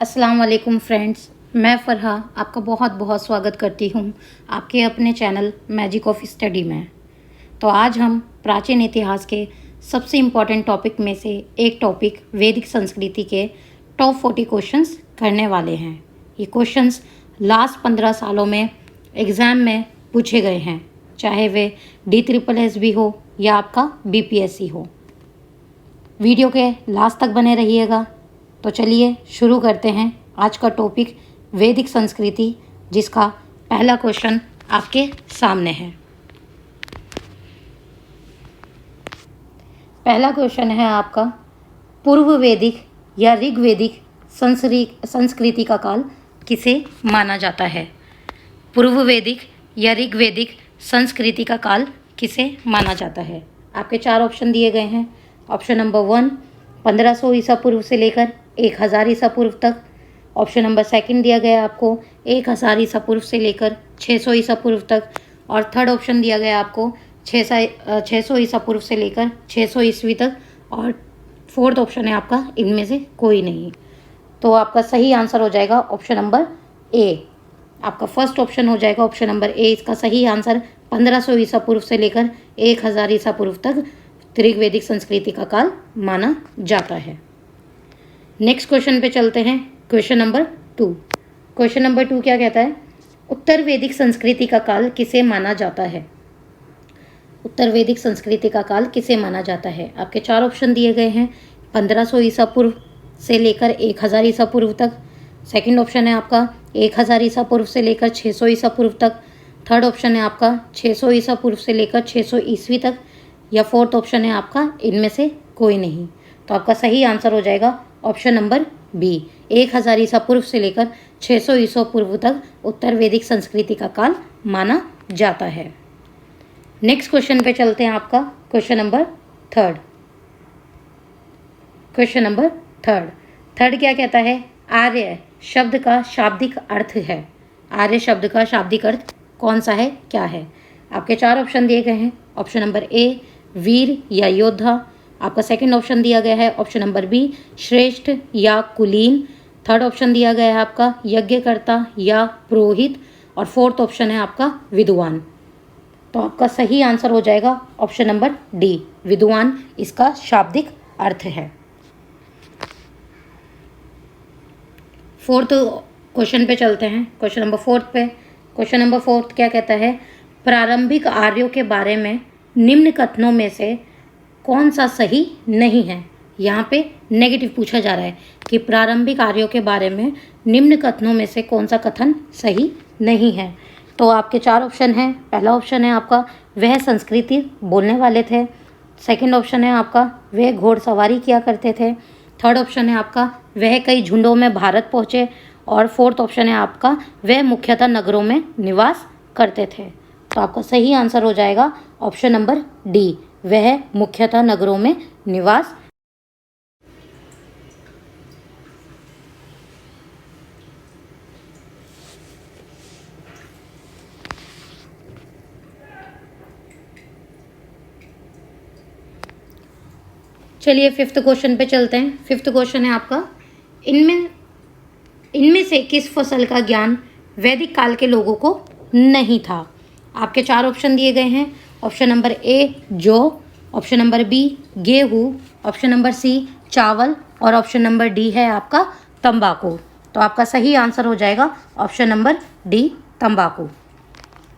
अस्सलाम वालेकुम फ्रेंड्स, मैं फ़रहा आपका बहुत बहुत स्वागत करती हूँ आपके अपने चैनल मैजिक ऑफ स्टडी में। तो आज हम प्राचीन इतिहास के सबसे इम्पॉर्टेंट टॉपिक में से एक टॉपिक वैदिक संस्कृति के टॉप 40 क्वेश्चंस करने वाले हैं। ये क्वेश्चंस लास्ट 15 सालों में एग्ज़ाम में पूछे गए हैं, चाहे वे DSSS भी हो या आपका BPSC हो। वीडियो के लास्ट तक बने रहिएगा। तो चलिए शुरू करते हैं आज का टॉपिक वैदिक संस्कृति, जिसका पहला क्वेश्चन आपके सामने है। पहला क्वेश्चन है आपका, पूर्व वैदिक या ऋग्वैदिक संस्कृति का काल किसे माना जाता है? पूर्व वैदिक या ऋग्वैदिक संस्कृति का काल किसे माना जाता है? आपके 4 ऑप्शन दिए गए हैं। ऑप्शन नंबर 1 1500 ईसा पूर्व से लेकर 1000 ईसा पूर्व तक। ऑप्शन नंबर 2 दिया गया आपको 1000 ईसा पूर्व से लेकर 600 ईसा पूर्व तक। और थर्ड ऑप्शन दिया गया आपको 600 ईसा पूर्व से लेकर 600 ईस्वी तक। और फोर्थ ऑप्शन है आपका इनमें से कोई नहीं। तो आपका सही आंसर हो जाएगा ऑप्शन नंबर ए। आपका फर्स्ट ऑप्शन हो जाएगा ऑप्शन नंबर ए। इसका सही आंसर 1500 ईसा पूर्व से लेकर 1000 ईसा पूर्व तक ऋग्वैदिक संस्कृति का काल माना जाता है। नेक्स्ट क्वेश्चन पे चलते हैं। Question number 2। क्वेश्चन नंबर 2 क्या कहता है? उत्तर वैदिक संस्कृति का काल किसे माना जाता है? उत्तर वैदिक संस्कृति का काल किसे माना जाता है? आपके 4 ऑप्शन दिए गए हैं। 1500 ईसा पूर्व से लेकर 1000 ईसा पूर्व तक। सेकंड ऑप्शन है आपका 1000 ईसा पूर्व से लेकर 600 ईसा पूर्व तक। थर्ड ऑप्शन है आपका 600 ईसा पूर्व से लेकर 600 ईस्वी तक। या फोर्थ ऑप्शन है आपका इनमें से कोई नहीं। तो आपका सही आंसर हो जाएगा ऑप्शन नंबर बी। 1000 ईसा पूर्व से लेकर 600 ईसा पूर्व तक उत्तर वैदिक संस्कृति का काल माना जाता है। नेक्स्ट क्वेश्चन पे चलते हैं। आपका क्वेश्चन नंबर 3। क्वेश्चन नंबर 3 क्या कहता है? आर्य शब्द का शाब्दिक अर्थ है। आर्य शब्द का शाब्दिक अर्थ कौन सा है, क्या है? आपके 4 ऑप्शन दिए गए हैं। ऑप्शन नंबर ए वीर या योद्धा। आपका सेकंड ऑप्शन दिया गया है ऑप्शन नंबर बी श्रेष्ठ या कुलीन। थर्ड ऑप्शन दिया गया है आपका यज्ञकर्ता या पुरोहित। और फोर्थ ऑप्शन है आपका विद्वान। तो आपका सही आंसर हो जाएगा ऑप्शन नंबर डी, विद्वान इसका शाब्दिक अर्थ है। फोर्थ क्वेश्चन पे चलते हैं। क्वेश्चन नंबर 4 पे। क्वेश्चन नंबर 4 क्या कहता है? प्रारंभिक आर्यों के बारे में निम्न कथनों में से कौन सा सही नहीं है? यहाँ पे नेगेटिव पूछा जा रहा है कि प्रारंभिक आर्यों के बारे में निम्न कथनों में से कौन सा कथन सही नहीं है। तो आपके 4 ऑप्शन हैं। पहला ऑप्शन है आपका वह संस्कृति बोलने वाले थे। सेकंड ऑप्शन है आपका वह घोड़सवारी किया करते थे। थर्ड ऑप्शन है आपका वह कई झुंडों में भारत पहुँचे। और फोर्थ ऑप्शन है आपका वह मुख्यतः नगरों में निवास करते थे। तो आपका सही आंसर हो जाएगा ऑप्शन नंबर डी, वह मुख्यतः नगरों में निवास। चलिए 5th क्वेश्चन पे चलते हैं। 5th क्वेश्चन है आपका, इनमें से किस फसल का ज्ञान वैदिक काल के लोगों को नहीं था? आपके 4 ऑप्शन दिए गए हैं। ऑप्शन नंबर ए जौ, ऑप्शन नंबर बी गेहूँ, ऑप्शन नंबर सी चावल और ऑप्शन नंबर डी है आपका तंबाकू। तो आपका सही आंसर हो जाएगा ऑप्शन नंबर डी, तंबाकू।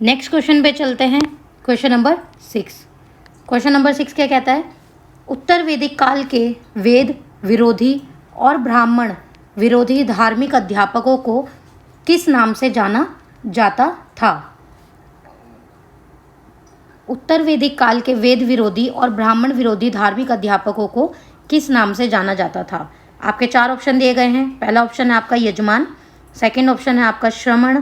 नेक्स्ट क्वेश्चन पे चलते हैं। Question number 6। क्वेश्चन नंबर 6 क्या कहता है? उत्तर वैदिक काल के वेद विरोधी और ब्राह्मण विरोधी धार्मिक अध्यापकों को किस नाम से जाना जाता था? उत्तर वैदिक काल के वेद विरोधी और ब्राह्मण विरोधी धार्मिक अध्यापकों को किस नाम से जाना जाता था? आपके 4 ऑप्शन दिए गए हैं। पहला ऑप्शन है आपका यजमान, सेकंड ऑप्शन है आपका श्रमण,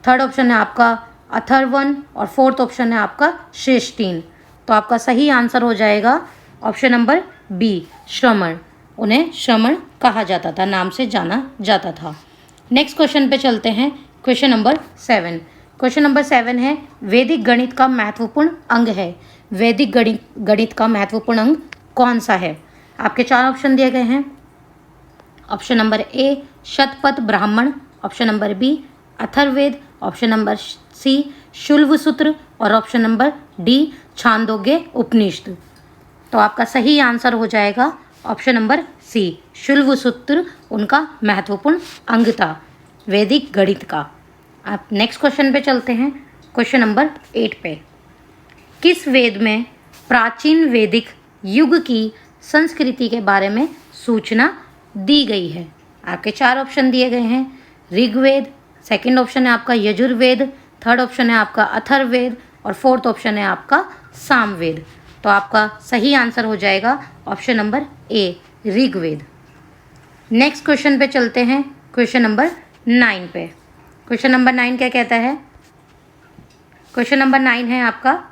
थर्ड ऑप्शन है आपका अथर्वन और फोर्थ ऑप्शन है आपका श्रेष्ठीन। तो आपका सही आंसर हो जाएगा ऑप्शन नंबर बी, श्रमण। उन्हें श्रमण कहा जाता था, नाम से जाना जाता था। नेक्स्ट क्वेश्चन पे चलते हैं। Question number 7। क्वेश्चन नंबर 7 है वैदिक गणित का महत्वपूर्ण अंग है। वैदिक गणित का महत्वपूर्ण अंग कौन सा है? आपके 4 ऑप्शन दिए गए हैं। Option number A Shatapatha Brahmana, option number B Atharvaveda, option number C Shulbasutra और option number D Chandogya Upanishad. तो आपका सही आंसर हो जाएगा ऑप्शन नंबर सी शुल्बसूत्र उनका महत्वपूर्ण अंग था वैदिक गणित का। आप नेक्स्ट क्वेश्चन पे चलते हैं, क्वेश्चन नंबर 8 पे। किस वेद में प्राचीन वैदिक युग की संस्कृति के बारे में सूचना दी गई है? आपके 4 ऑप्शन दिए गए हैं, ऋग्वेद, सेकंड ऑप्शन है आपका यजुर्वेद, थर्ड ऑप्शन है आपका अथर्ववेद और फोर्थ ऑप्शन है आपका सामवेद। तो आपका सही आंसर हो जाएगा option number A Rigveda. Next question पे चलते हैं, क्वेश्चन नंबर 9 पे। क्वेश्चन नंबर 9 क्या कहता है? क्वेश्चन नंबर 9 है आपका,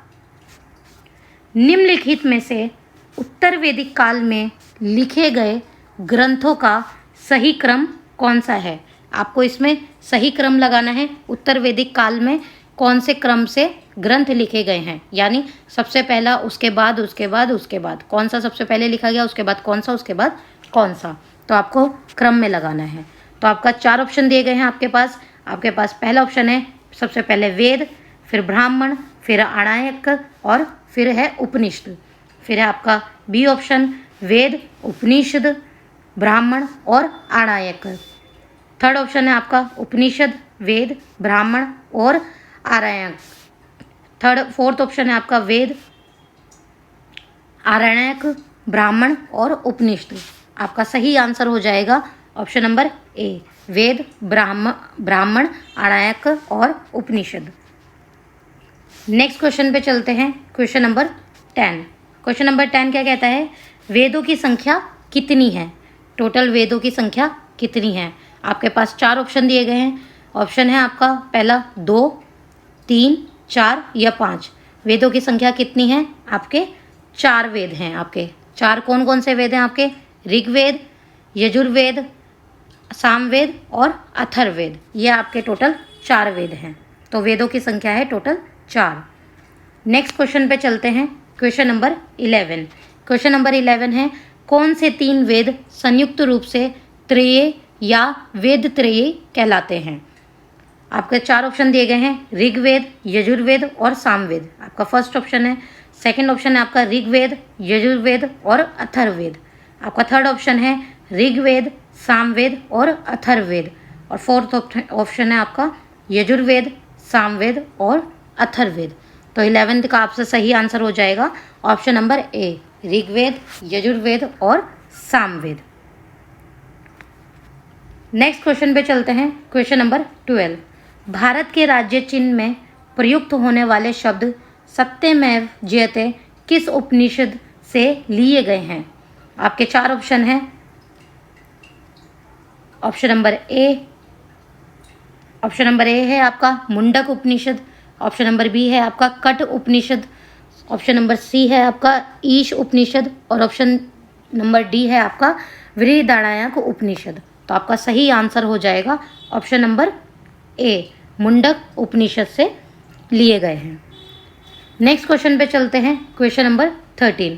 निम्नलिखित में से उत्तर वैदिक काल में लिखे गए ग्रंथों का सही क्रम कौन सा है? आपको इसमें सही क्रम लगाना है। उत्तर वैदिक काल में कौन से क्रम से ग्रंथ लिखे गए हैं, यानी सबसे पहला, उसके बाद, उसके बाद, उसके बाद, कौन सा सबसे पहले लिखा गया, उसके बाद कौन सा, उसके बाद कौन सा, तो आपको क्रम में लगाना है। तो आपका 4 ऑप्शन दिए गए हैं आपके पास। आपके पास पहला ऑप्शन है सबसे पहले वेद, फिर ब्राह्मण, फिर आणायक और फिर है उपनिषद। फिर है आपका बी ऑप्शन वेद, उपनिषद, ब्राह्मण और आणायक। थर्ड ऑप्शन है आपका उपनिषद, वेद, ब्राह्मण और आरण्यक। फोर्थ ऑप्शन है आपका वेद, आरण्यक, ब्राह्मण और उपनिषद। आपका सही आंसर हो जाएगा ऑप्शन नंबर ए वेद, ब्राह्मण, आरण्यक और उपनिषद। नेक्स्ट क्वेश्चन पे चलते हैं, क्वेश्चन नंबर 10। क्वेश्चन नंबर 10 क्या कहता है? वेदों की संख्या कितनी है? टोटल वेदों की संख्या कितनी है? आपके पास 4 ऑप्शन दिए गए हैं। ऑप्शन है आपका पहला 2, 3, 4 या 5। वेदों की संख्या कितनी है? आपके 4 वेद हैं। आपके 4 कौन कौन से वेद हैं आपके? ऋग्वेद, यजुर्वेद, सामवेद और अथर्ववेद। ये आपके टोटल 4 वेद हैं। तो वेदों की संख्या है टोटल 4। नेक्स्ट क्वेश्चन पे चलते हैं, क्वेश्चन नंबर 11। क्वेश्चन नंबर 11 है, कौन से 3 वेद संयुक्त रूप से त्रयी या वेद त्रयी कहलाते हैं? आपके 4 ऑप्शन दिए गए हैं, ऋग्वेद, यजुर्वेद और सामवेद। आपका फर्स्ट ऑप्शन है। सेकंड ऑप्शन है आपका ऋग्वेद, यजुर्वेद और अथर्ववेद। आपका थर्ड ऑप्शन है ऋग्वेद, सामवेद और अथर्ववेद। और फोर्थ ऑप्शन है आपका यजुर्वेद, सामवेद और अथर्ववेद। तो 11th का आपसे सही आंसर हो जाएगा option number A Rigveda, Yajurveda और सामवेद। नेक्स्ट क्वेश्चन पे चलते हैं, क्वेश्चन नंबर 12। भारत के राज्य चिन्ह में प्रयुक्त होने वाले शब्द सत्यमेव जयते किस उपनिषद से लिए गए हैं? आपके 4 ऑप्शन हैं। ऑप्शन नंबर ए है आपका मुंडक उपनिषद, ऑप्शन नंबर बी है आपका कट उपनिषद, ऑप्शन नंबर सी है आपका ईश उपनिषद और ऑप्शन नंबर डी है आपका बृहदारण्यक उपनिषद। तो आपका सही आंसर हो जाएगा ऑप्शन नंबर ए मुंडक उपनिषद से लिए गए हैं। नेक्स्ट क्वेश्चन पे चलते हैं, क्वेश्चन नंबर 13।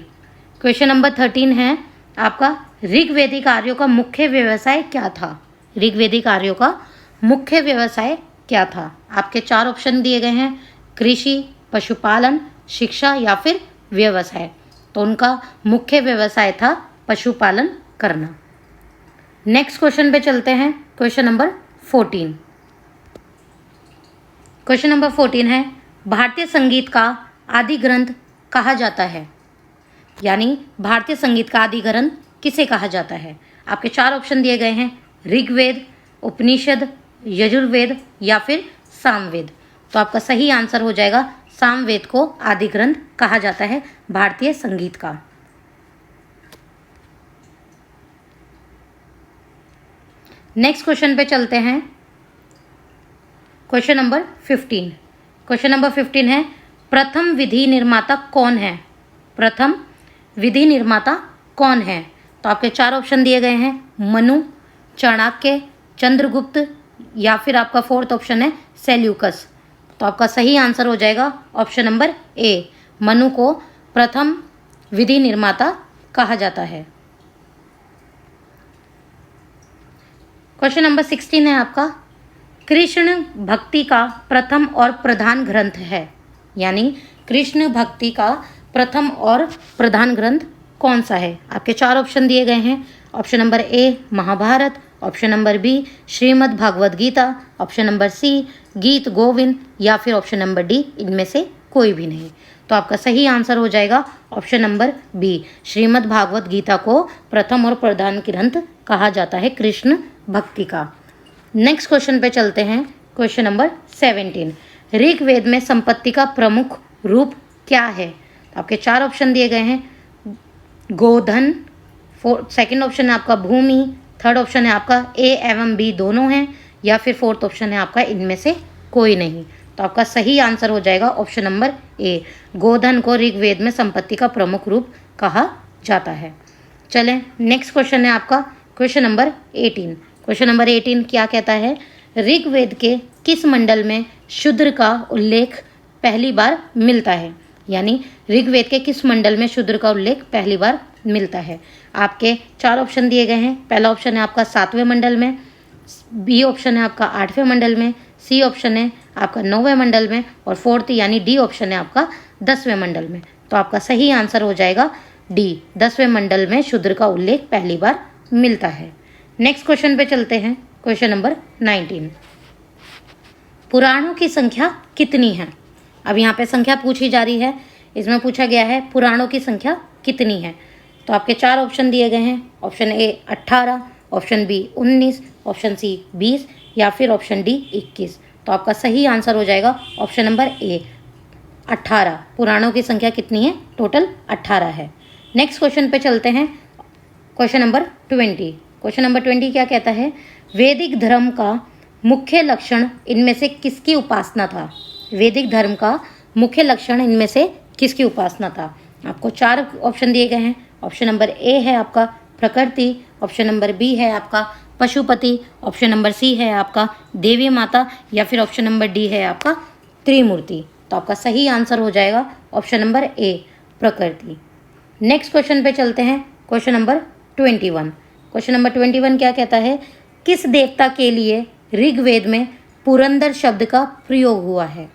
क्वेश्चन नंबर 13 है आपका ऋग्वेदिक आर्यों का मुख्य व्यवसाय क्या था? ऋग्वेदिक आर्यों का मुख्य व्यवसाय क्या था? आपके 4 ऑप्शन दिए गए हैं, कृषि, पशुपालन, शिक्षा या फिर व्यवसाय। तो उनका मुख्य व्यवसाय था पशुपालन करना। नेक्स्ट क्वेश्चन पे चलते हैं, क्वेश्चन नंबर 14। क्वेश्चन नंबर 14 है भारतीय संगीत का आदि ग्रंथ कहा जाता है, यानी भारतीय संगीत का आदि ग्रंथ किसे कहा जाता है? आपके 4 ऑप्शन दिए गए हैं, ऋग्वेद, उपनिषद, यजुर्वेद या फिर सामवेद। तो आपका सही आंसर हो जाएगा सामवेद को आदि ग्रंथ कहा जाता है भारतीय संगीत का। नेक्स्ट क्वेश्चन पे चलते हैं, क्वेश्चन नंबर 15। क्वेश्चन नंबर 15 है प्रथम विधि निर्माता कौन है? प्रथम विधि निर्माता कौन है? तो आपके 4 ऑप्शन दिए गए हैं, मनु, चाणक्य, चंद्रगुप्त या फिर आपका फोर्थ ऑप्शन है सेल्यूकस। तो आपका सही आंसर हो जाएगा ऑप्शन नंबर ए मनु को प्रथम विधि निर्माता कहा जाता है। क्वेश्चन नंबर 16 है आपका, कृष्ण भक्ति का प्रथम और प्रधान ग्रंथ है, यानी कृष्ण भक्ति का प्रथम और प्रधान ग्रंथ कौन सा है? आपके 4 ऑप्शन दिए गए हैं। Option number A Mahabharata, option number B Shrimad Bhagavad Gita, option number C Geet Govind, या फिर ऑप्शन नंबर डी इनमें से कोई भी नहीं। तो आपका सही आंसर हो जाएगा option number B, Shrimad Bhagavad Gita को प्रथम और प्रधान ग्रंथ कहा जाता है कृष्ण भक्ति का। नेक्स्ट क्वेश्चन पे चलते हैं। क्वेश्चन नंबर 17, ऋग्वेद में संपत्ति का प्रमुख रूप क्या है? आपके 4 ऑप्शन दिए गए हैं, गोधन, सेकंड ऑप्शन है आपका भूमि, थर्ड ऑप्शन है आपका ए एवं बी दोनों हैं, या फिर फोर्थ ऑप्शन है आपका इनमें से कोई नहीं। तो आपका सही आंसर हो जाएगा ऑप्शन नंबर ए, गोधन को ऋग्वेद में संपत्ति का प्रमुख रूप कहा जाता है। चलें, नेक्स्ट क्वेश्चन है आपका क्वेश्चन नंबर 18। क्वेश्चन नंबर 18 क्या कहता है? ऋग्वेद के किस मंडल में शूद्र का उल्लेख पहली बार मिलता है? यानी ऋग्वेद के किस मंडल में शूद्र का उल्लेख पहली बार मिलता है? आपके 4 ऑप्शन दिए गए हैं। पहला ऑप्शन है आपका 7वें मंडल में, बी ऑप्शन है आपका 8वें मंडल में, सी ऑप्शन है आपका 9वें मंडल में, और फोर्थ यानी डी ऑप्शन है आपका 10वें मंडल में। तो आपका सही आंसर हो जाएगा डी, 10वें मंडल में शूद्र का उल्लेख पहली बार मिलता है। नेक्स्ट क्वेश्चन पे चलते हैं। क्वेश्चन नंबर 19, पुराणों की संख्या कितनी है? अब यहाँ पे संख्या पूछी जा रही है, इसमें पूछा गया है पुराणों की संख्या कितनी है। तो आपके 4 ऑप्शन दिए गए हैं। Option A 18, option B 19, option C 20, या फिर ऑप्शन डी 21। तो आपका सही आंसर हो जाएगा ऑप्शन नंबर ए 18। पुराणों की संख्या कितनी है? टोटल 18 है। नेक्स्ट क्वेश्चन पे चलते हैं। Question number 20। क्वेश्चन नंबर 20 क्या कहता है? वैदिक धर्म का मुख्य लक्षण इनमें से किसकी उपासना था? वैदिक धर्म का मुख्य लक्षण इनमें से किसकी उपासना था? आपको 4 ऑप्शन दिए गए हैं। ऑप्शन नंबर ए है आपका प्रकृति, ऑप्शन नंबर बी है आपका पशुपति, ऑप्शन नंबर सी है आपका देवी माता, या फिर ऑप्शन नंबर डी है आपका त्रिमूर्ति। तो आपका सही आंसर हो जाएगा ऑप्शन नंबर ए प्रकृति। नेक्स्ट क्वेश्चन पे चलते हैं। Question number 21। क्वेश्चन नंबर 21 क्या कहता है? किस देवता के लिए ऋग्वेद में पुरंदर शब्द का प्रयोग हुआ है?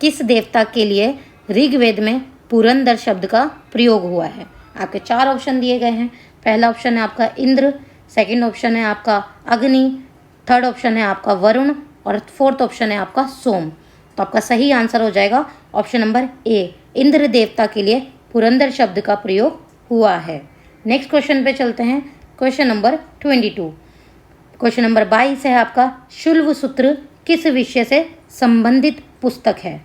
किस देवता के लिए ऋग्वेद में पुरंदर शब्द का प्रयोग हुआ है? आपके 4 ऑप्शन दिए गए हैं। पहला ऑप्शन है आपका इंद्र, सेकंड ऑप्शन है आपका अग्नि, थर्ड ऑप्शन है आपका वरुण, और फोर्थ ऑप्शन है आपका सोम। तो आपका सही आंसर हो जाएगा ऑप्शन नंबर ए, इंद्र देवता के लिए पुरंदर शब्द का प्रयोग हुआ है। नेक्स्ट क्वेश्चन पे चलते हैं। Question number 22। क्वेश्चन नंबर 22 है आपका, शुल्व सूत्र किस विषय से संबंधित पुस्तक है?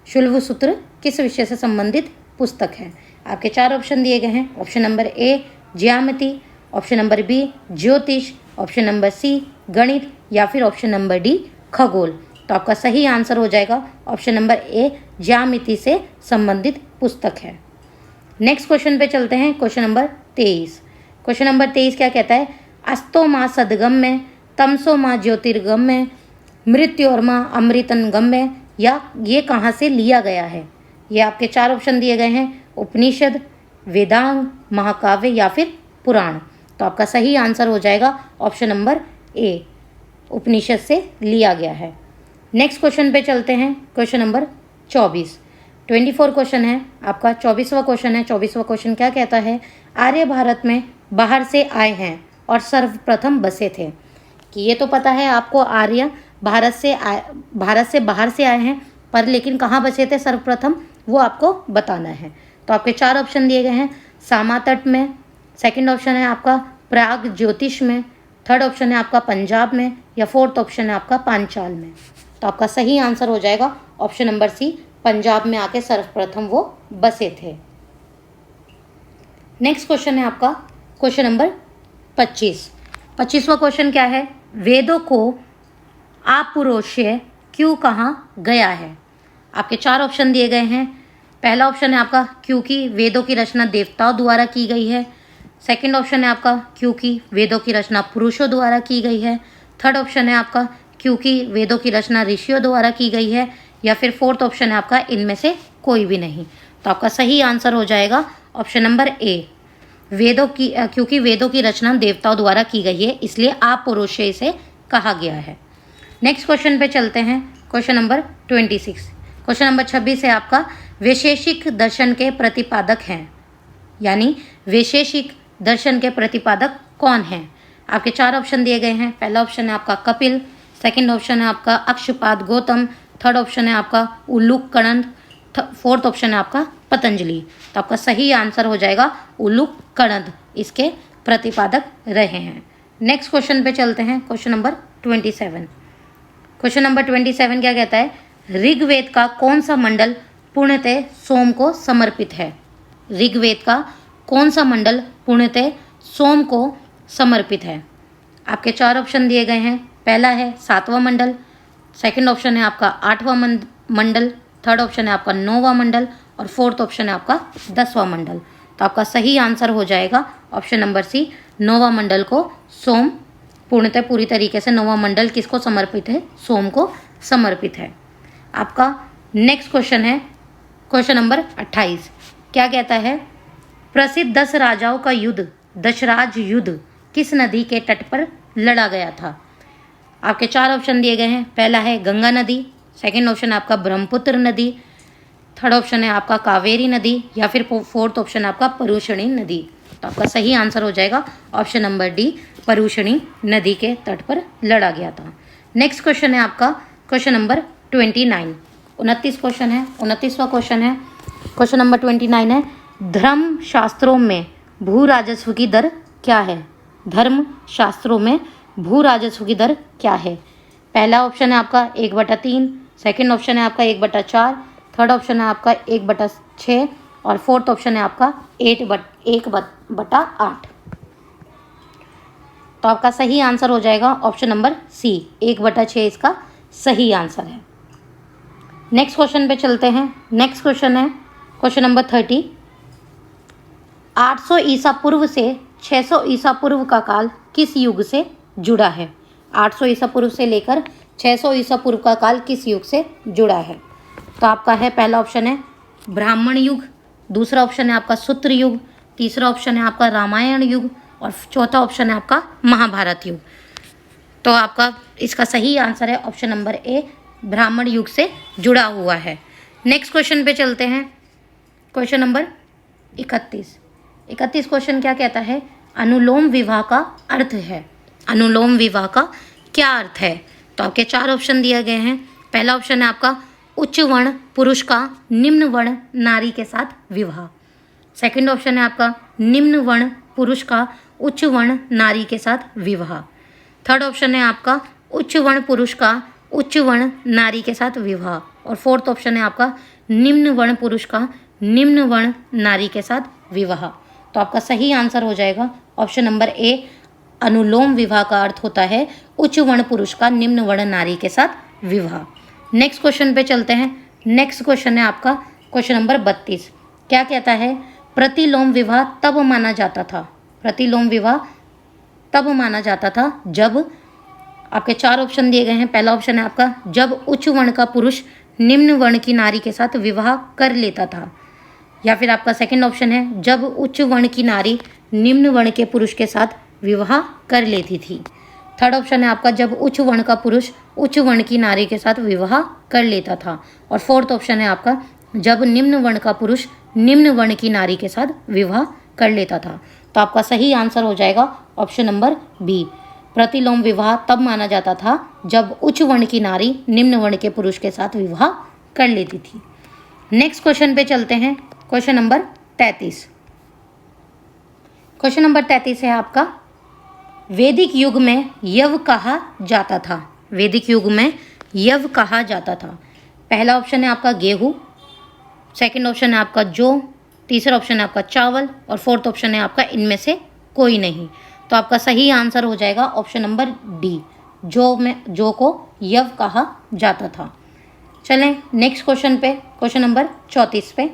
शुल्व सूत्र किस विषय से संबंधित पुस्तक है? आपके 4 ऑप्शन दिए गए हैं। ऑप्शन नंबर ए ज्यामिति, ऑप्शन नंबर बी ज्योतिष, ऑप्शन नंबर सी गणित, या फिर ऑप्शन नंबर डी खगोल। तो आपका सही आंसर हो जाएगा ऑप्शन नंबर ए ज्यामिति से संबंधित पुस्तक है। नेक्स्ट क्वेश्चन पे चलते हैं। Question number 23। क्वेश्चन नंबर 23 क्या कहता है? अस्तो माँ सदगम्य, तमसो माँ ज्योतिर्गम्य, मृत्योर्मा अमृतंगम्य, या ये कहाँ से लिया गया है? ये आपके 4 ऑप्शन दिए गए हैं। उपनिषद, वेदांग, महाकाव्य, या फिर पुराण। तो आपका सही आंसर हो जाएगा ऑप्शन नंबर ए, उपनिषद से लिया गया है। नेक्स्ट क्वेश्चन पे चलते हैं। Question number 24। 24 क्वेश्चन है आपका, 24वां क्वेश्चन है। 24वां क्वेश्चन क्या कहता है? आर्य भारत में बाहर से आए हैं और सर्वप्रथम बसे थे। कि ये तो पता है आपको, आर्य भारत से बाहर से आए हैं, पर लेकिन कहाँ बसे थे सर्वप्रथम, वो आपको बताना है। तो आपके 4 ऑप्शन दिए गए हैं। सामा तट में, सेकंड ऑप्शन है आपका प्राग ज्योतिष में, थर्ड ऑप्शन है आपका पंजाब में, या फोर्थ ऑप्शन है आपका पांचाल में। तो आपका सही आंसर हो जाएगा ऑप्शन नंबर सी, पंजाब में आके सर्वप्रथम वो बसे थे। नेक्स्ट क्वेश्चन है आपका क्वेश्चन नंबर 25। 25वां क्वेश्चन क्या है? वेदों को आपुरोष्य क्यों कहा गया है? आपके 4 ऑप्शन दिए गए हैं। पहला ऑप्शन है आपका क्योंकि वेदों की रचना देवताओं द्वारा की गई है, सेकंड ऑप्शन है आपका क्योंकि वेदों की रचना पुरुषों द्वारा की गई है, थर्ड ऑप्शन है आपका क्योंकि वेदों की रचना ऋषियों द्वारा की गई है, या फिर फोर्थ ऑप्शन है आपका इनमें से कोई भी नहीं। तो आपका सही आंसर हो जाएगा ऑप्शन नंबर ए, क्योंकि वेदों की रचना देवताओं द्वारा की गई है, इसलिए आपुरुष इसे कहा गया है। नेक्स्ट क्वेश्चन पे चलते हैं, क्वेश्चन नंबर 26। क्वेश्चन नंबर 26 है आपका, वैशेषिक दर्शन के प्रतिपादक हैं, यानी वैशेषिक दर्शन के प्रतिपादक कौन हैं? आपके 4 ऑप्शन दिए गए हैं। पहला ऑप्शन है आपका कपिल, सेकंड ऑप्शन है आपका अक्षपाद गौतम, थर्ड ऑप्शन है आपका उल्लूक कणद, फोर्थ ऑप्शन है आपका पतंजलि। तो आपका सही आंसर हो जाएगा उल्लूक कणद, इसके प्रतिपादक रहे हैं। नेक्स्ट क्वेश्चन पे चलते हैं, क्वेश्चन नंबर 27। क्वेश्चन नंबर 27 क्या कहता है, ऋग्वेद का कौन सा मंडल पूर्णतः सोम को समर्पित है? ऋग्वेद का कौन सा मंडल पूर्णतः सोम को समर्पित है? आपके 4 ऑप्शन दिए गए हैं। पहला है 7वां मंडल, सेकंड ऑप्शन है आपका 8वां मंडल, थर्ड ऑप्शन है आपका 9वां मंडल और फोर्थ ऑप्शन है आपका 10वां मंडल। तो आपका सही आंसर हो जाएगा ऑप्शन नंबर सी, 9वां मंडल को सोम पूर्णतः पूरी तरीके से 9वां मंडल किसको समर्पित है? सोम को समर्पित है। आपका नेक्स्ट क्वेश्चन है क्वेश्चन नंबर 28। क्या कहता है, प्रसिद्ध 10 राजाओं का युद्ध दशराज युद्ध किस नदी के तट पर लड़ा गया था? आपके 4 ऑप्शन दिए गए हैं। पहला है गंगा नदी, सेकंड ऑप्शन है आपका ब्रह्मपुत्र नदी, थर्ड ऑप्शन है आपका कावेरी नदी या फिर फोर्थ ऑप्शन है आपका परुषणी नदी। तो आपका सही आंसर हो जाएगा ऑप्शन नंबर डी, परुषणी नदी के तट पर लड़ा गया था। नेक्स्ट क्वेश्चन है आपका क्वेश्चन नंबर 29। 29 क्वेश्चन है, 29वां क्वेश्चन है, क्वेश्चन नंबर 29 है, धर्म शास्त्रों में भू राजस्व की दर क्या है? धर्म शास्त्रों में भू राजस्व की दर क्या है? पहला ऑप्शन है आपका 1/3, सेकंड ऑप्शन है आपका 1/4, थर्ड ऑप्शन है आपका 1/6 और फोर्थ ऑप्शन है आपका 1/8। तो आपका सही आंसर हो जाएगा ऑप्शन नंबर सी, 1/6 इसका सही आंसर है। नेक्स्ट क्वेश्चन पे चलते हैं। नेक्स्ट क्वेश्चन है क्वेश्चन नंबर 30। 800 ईसा पूर्व से 600 ईसा पूर्व का काल किस युग से जुड़ा है? 800 ईसा पूर्व से लेकर 600 ईसा पूर्व का काल किस युग से जुड़ा है? तो आपका है पहला ऑप्शन है ब्राह्मण युग, दूसरा ऑप्शन है आपका सूत्र युग, तीसरा ऑप्शन है आपका रामायण युग और चौथा ऑप्शन है आपका महाभारत युग। तो आपका इसका सही आंसर है ऑप्शन नंबर ए, ब्राह्मण युग से जुड़ा हुआ है। नेक्स्ट क्वेश्चन पे चलते हैं, क्वेश्चन नंबर 31। 31 क्वेश्चन क्या कहता है, अनुलोम विवाह का अर्थ है। अनुलोम विवाह का क्या अर्थ है? तो आपके 4 ऑप्शन दिए गए हैं। पहला ऑप्शन है आपका उच्च वर्ण पुरुष का निम्न वर्ण नारी के साथ विवाह, सेकंड ऑप्शन है आपका निम्न वर्ण पुरुष का उच्च वर्ण नारी के साथ विवाह, थर्ड ऑप्शन है आपका उच्च वर्ण पुरुष का उच्च वर्ण नारी के साथ विवाह और फोर्थ ऑप्शन है आपका निम्न वर्ण पुरुष का निम्न वर्ण नारी के साथ विवाह। तो आपका सही आंसर हो जाएगा ऑप्शन नंबर ए, अनुलोम विवाह का अर्थ होता है उच्च वर्ण पुरुष का निम्न वर्ण नारी के साथ विवाह। नेक्स्ट क्वेश्चन पे चलते हैं। नेक्स्ट क्वेश्चन है आपका क्वेश्चन नंबर 32। क्या कहता है, प्रतिलोम विवाह तब माना जाता था। प्रतिलोम विवाह तब माना जाता था जब, आपके 4 ऑप्शन दिए गए हैं। पहला ऑप्शन है आपका जब उच्च वर्ण का पुरुष निम्न वर्ण की नारी के साथ विवाह कर लेता था, या फिर आपका सेकंड ऑप्शन है जब उच्च वर्ण की नारी निम्न वर्ण के पुरुष के साथ विवाह कर लेती थी, थर्ड ऑप्शन है आपका जब उच्च वर्ण का पुरुष उच्च वर्ण की नारी के साथ विवाह कर लेता था और फोर्थ ऑप्शन है आपका जब निम्न वर्ण का पुरुष निम्न वर्ण की नारी के साथ विवाह कर लेता था। तो आपका सही आंसर हो जाएगा ऑप्शन नंबर बी, प्रतिलोम विवाह तब माना जाता था जब उच्च वर्ण की नारी निम्न वर्ण के पुरुष के साथ विवाह कर लेती थी। नेक्स्ट क्वेश्चन पे चलते हैं, क्वेश्चन नंबर 33। क्वेश्चन नंबर 33 है आपका, वैदिक युग में यव कहा जाता था। वैदिक युग में यव कहा जाता था। पहला ऑप्शन है आपका गेहूँ, सेकंड ऑप्शन है आपका जौ, तीसरा ऑप्शन है आपका चावल और फोर्थ ऑप्शन है आपका इनमें से कोई नहीं। तो आपका सही आंसर हो जाएगा ऑप्शन नंबर डी, जौ को यव कहा जाता था। चलें नेक्स्ट क्वेश्चन पे, क्वेश्चन नंबर 34 पे,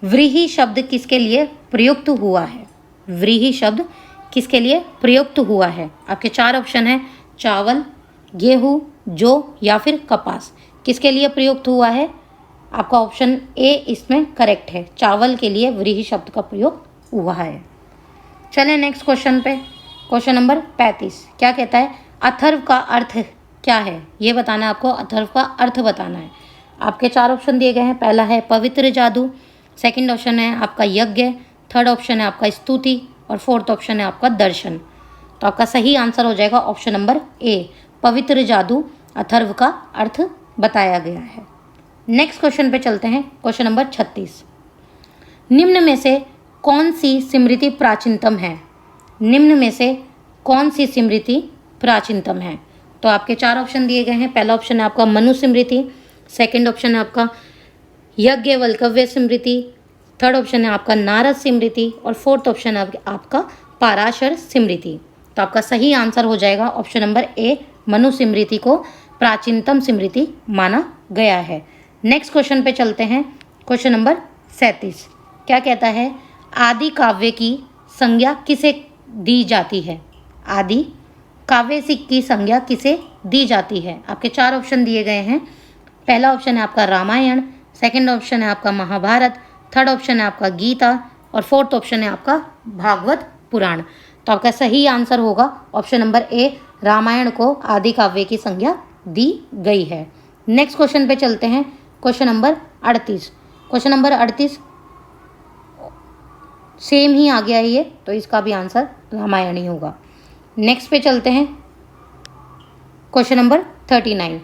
व्रीहि शब्द किसके लिए प्रयुक्त हुआ है? व्रीहि शब्द किसके लिए प्रयुक्त हुआ है? आपके 4 ऑप्शन हैं, चावल, गेहूँ, जौ या फिर कपास। किसके लिए प्रयुक्त हुआ है? आपका ऑप्शन ए इसमें करेक्ट है, चावल के लिए व्रीहि शब्द का प्रयोग हुआ है। चलें नेक्स्ट क्वेश्चन पे। क्वेश्चन नंबर 35 क्या कहता है, अथर्व का अर्थ क्या है, ये बताना है आपको, अथर्व का अर्थ बताना है। आपके 4 ऑप्शन दिए गए हैं। पहला है पवित्र जादू, सेकंड ऑप्शन है आपका यज्ञ, थर्ड ऑप्शन है आपका स्तुति और फोर्थ ऑप्शन है आपका दर्शन। तो आपका सही आंसर हो जाएगा ऑप्शन नंबर ए, पवित्र जादू अथर्व का अर्थ बताया गया है। नेक्स्ट क्वेश्चन पे चलते हैं। क्वेश्चन नंबर 36, निम्न में से कौन सी स्मृति प्राचीनतम है, निम्न में से कौन सी स्मृति प्राचीनतम है। तो आपके 4 ऑप्शन दिए गए हैं। पहला ऑप्शन है आपका मनु स्मृति, सेकंड ऑप्शन है आपका यज्ञवल्क्य स्मृति, थर्ड ऑप्शन है आपका नारद स्मृति और फोर्थ ऑप्शन है आपका पाराशर स्मृति। तो आपका सही आंसर हो जाएगा ऑप्शन नंबर ए, मनु स्मृति को प्राचीनतम स्मृति माना गया है। नेक्स्ट क्वेश्चन पे चलते हैं। क्वेश्चन नंबर 37 क्या कहता है, आदि काव्य की संज्ञा किसे दी जाती है, आदि काव्य की संज्ञा किसे दी जाती है। आपके 4 ऑप्शन दिए गए हैं। पहला ऑप्शन है आपका रामायण, सेकंड ऑप्शन है आपका महाभारत, थर्ड ऑप्शन है आपका गीता और फोर्थ ऑप्शन है आपका भागवत पुराण। तो आपका सही आंसर होगा ऑप्शन नंबर ए, रामायण को आदि काव्य की संज्ञा दी गई है। नेक्स्ट क्वेश्चन पे चलते हैं। Question number 38, question number 38 same ही आ गया है ये, तो इसका भी आंसर रामायण ही होगा। नेक्स्ट पे चलते हैं। क्वेश्चन नंबर 39,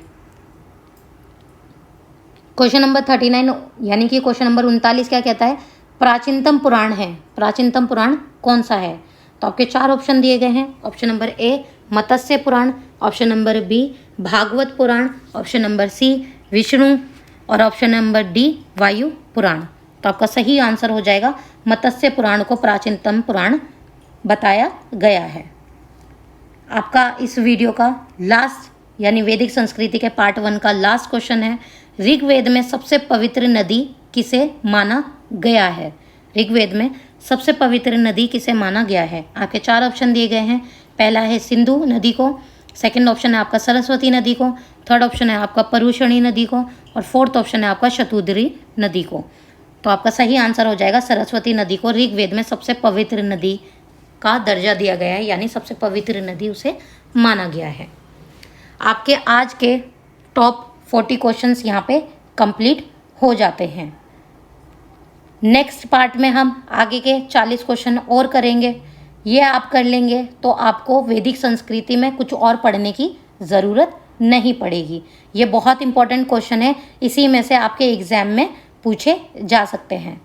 क्वेश्चन नंबर 39 यानी कि क्वेश्चन नंबर 39 क्या कहता है, प्राचीनतम पुराण है, प्राचीनतम पुराण कौन सा है। तो आपके 4 ऑप्शन दिए गए हैं। Option number A Matsya Purana, option number B Bhagavata Purana, option number C Vishnu और ऑप्शन नंबर डी वायु पुराण। तो आपका सही आंसर हो जाएगा मत्स्य पुराण को प्राचीनतम पुराण बताया गया है। आपका इस वीडियो का लास्ट यानी वैदिक संस्कृति के पार्ट 1 का लास्ट क्वेश्चन है, ऋग्वेद में सबसे पवित्र नदी किसे माना गया है, ऋग्वेद में सबसे पवित्र नदी किसे माना गया है। आपके 4 ऑप्शन दिए गए हैं। पहला है सिंधु नदी को, सेकंड ऑप्शन है आपका सरस्वती नदी को, थर्ड ऑप्शन है आपका परुषणी नदी को और फोर्थ ऑप्शन है आपका शतुद्री नदी को। तो आपका सही आंसर हो जाएगा सरस्वती नदी को ऋग्वेद में सबसे पवित्र नदी का दर्जा दिया गया है, यानी सबसे पवित्र नदी उसे माना गया है। आपके आज के टॉप 40 क्वेश्चंस यहाँ पे कंप्लीट हो जाते हैं। नेक्स्ट पार्ट में हम आगे के 40 क्वेश्चन और करेंगे। ये आप कर लेंगे तो आपको वैदिक संस्कृति में कुछ और पढ़ने की ज़रूरत नहीं पड़ेगी। ये बहुत इंपॉर्टेंट क्वेश्चन है, इसी में से आपके एग्ज़ाम में पूछे जा सकते हैं।